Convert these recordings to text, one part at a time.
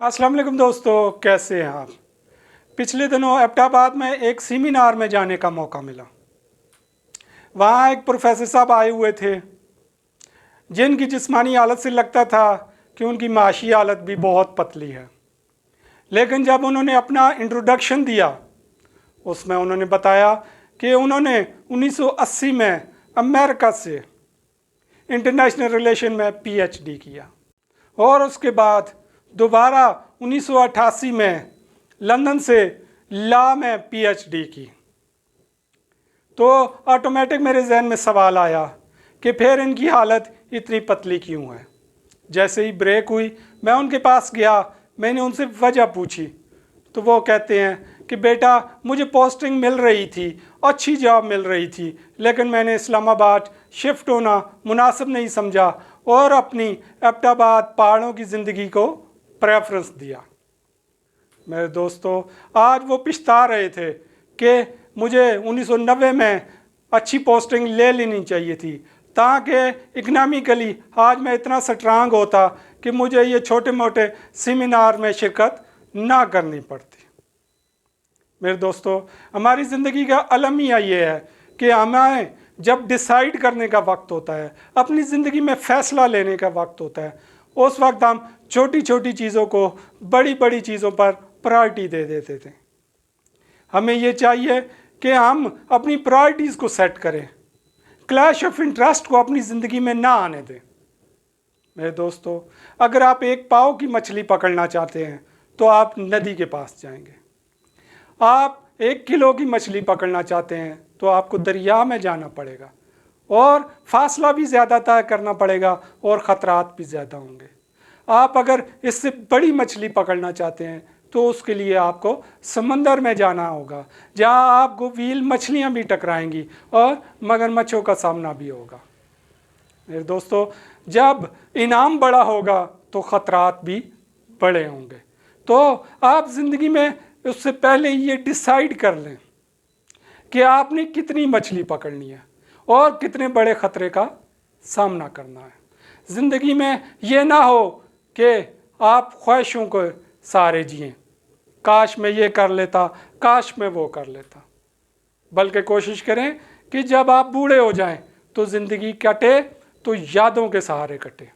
अस्सलाम वालेकुम दोस्तों, कैसे हैं आप। पिछले दिनों एबटाबाद में एक सेमिनार में जाने का मौका मिला। वहाँ एक प्रोफेसर साहब आए हुए थे जिनकी जिस्मानी हालत से लगता था कि उनकी माशी हालत भी बहुत पतली है। लेकिन जब उन्होंने अपना इंट्रोडक्शन दिया उसमें उन्होंने बताया कि उन्होंने 1980 में अमेरिका से इंटरनेशनल रिलेशन में पीएचडी किया और उसके बाद दोबारा 1988 में लंदन से लॉ में पीएचडी की। तो ऑटोमेटिक मेरे जहन में सवाल आया कि फिर इनकी हालत इतनी पतली क्यों है। जैसे ही ब्रेक हुई मैं उनके पास गया, मैंने उनसे वजह पूछी तो वो कहते हैं कि बेटा मुझे पोस्टिंग मिल रही थी, अच्छी जॉब मिल रही थी, लेकिन मैंने इस्लामाबाद शिफ्ट होना मुनासिब नहीं समझा और अपनी एबटाबाद पहाड़ों की ज़िंदगी को प्रेफरेंस दिया। मेरे दोस्तों, आज वो पछता रहे थे कि मुझे 1990 में अच्छी पोस्टिंग ले लेनी चाहिए थी ताकि इकनॉमिकली आज मैं इतना स्ट्रांग होता कि मुझे ये छोटे मोटे सेमिनार में शिरकत ना करनी पड़ती। मेरे दोस्तों, हमारी ज़िंदगी का अलमिया ये है कि हमें जब डिसाइड करने का वक्त होता है, अपनी ज़िंदगी में फ़ैसला लेने का वक्त होता है, उस वक्त हम छोटी छोटी चीज़ों को बड़ी बड़ी चीज़ों पर प्रायोरिटी दे देते थे। हमें ये चाहिए कि हम अपनी प्रायोरिटीज़ को सेट करें, क्लैश ऑफ इंटरेस्ट को अपनी ज़िंदगी में ना आने दें। मेरे दोस्तों, अगर आप एक पाव की मछली पकड़ना चाहते हैं तो आप नदी के पास जाएंगे। आप 1 किलो की मछली पकड़ना चाहते हैं तो आपको दरिया में जाना पड़ेगा और फासला भी ज़्यादा तय करना पड़ेगा और ख़तरात भी ज़्यादा होंगे। आप अगर इससे बड़ी मछली पकड़ना चाहते हैं तो उसके लिए आपको समंदर में जाना होगा, जहां आपको व्हील मछलियां भी टकराएंगी और मगरमच्छों का सामना भी होगा। मेरे दोस्तों, जब इनाम बड़ा होगा तो ख़तरात भी बड़े होंगे। तो आप ज़िंदगी में उससे पहले ये डिसाइड कर लें कि आपने कितनी मछली पकड़नी है और कितने बड़े ख़तरे का सामना करना है। ज़िंदगी में ये ना हो कि आप ख्वाहिशों को सारे जिएं, काश मैं ये कर लेता, काश मैं वो कर लेता। बल्कि कोशिश करें कि जब आप बूढ़े हो जाएं तो ज़िंदगी कटे तो यादों के सहारे कटे।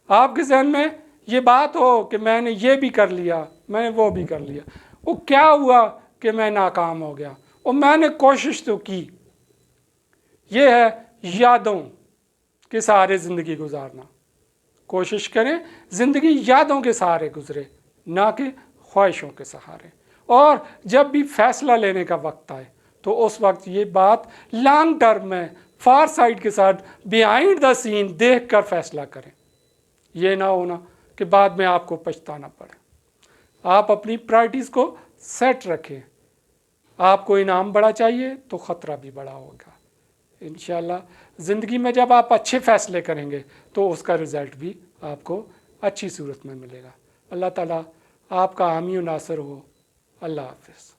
आपके जहन में ये बात हो कि मैंने ये भी कर लिया, मैंने वो भी कर लिया, वो क्या हुआ कि मैं नाकाम हो गया और मैंने कोशिश तो की। ये है यादों के सहारे ज़िंदगी गुजारना। कोशिश करें ज़िंदगी यादों के सहारे गुजरे, ना कि ख्वाहिशों के सहारे। और जब भी फैसला लेने का वक्त आए तो उस वक्त ये बात लॉन्ग टर्म में फार साइड के साथ बिहाइंड द सीन देख कर फैसला करें। ये ना होना कि बाद में आपको पछताना पड़े। आप अपनी प्रायोरिटीज़ को सेट रखें। आपको इनाम बड़ा चाहिए तो ख़तरा भी बड़ा होगा। इंशाल्लाह ज़िंदगी में जब आप अच्छे फ़ैसले करेंगे तो उसका रिज़ल्ट भी आपको अच्छी सूरत में मिलेगा। अल्लाह ताला आपका हामी व नासर हो। अल्लाह हाफ़िज़।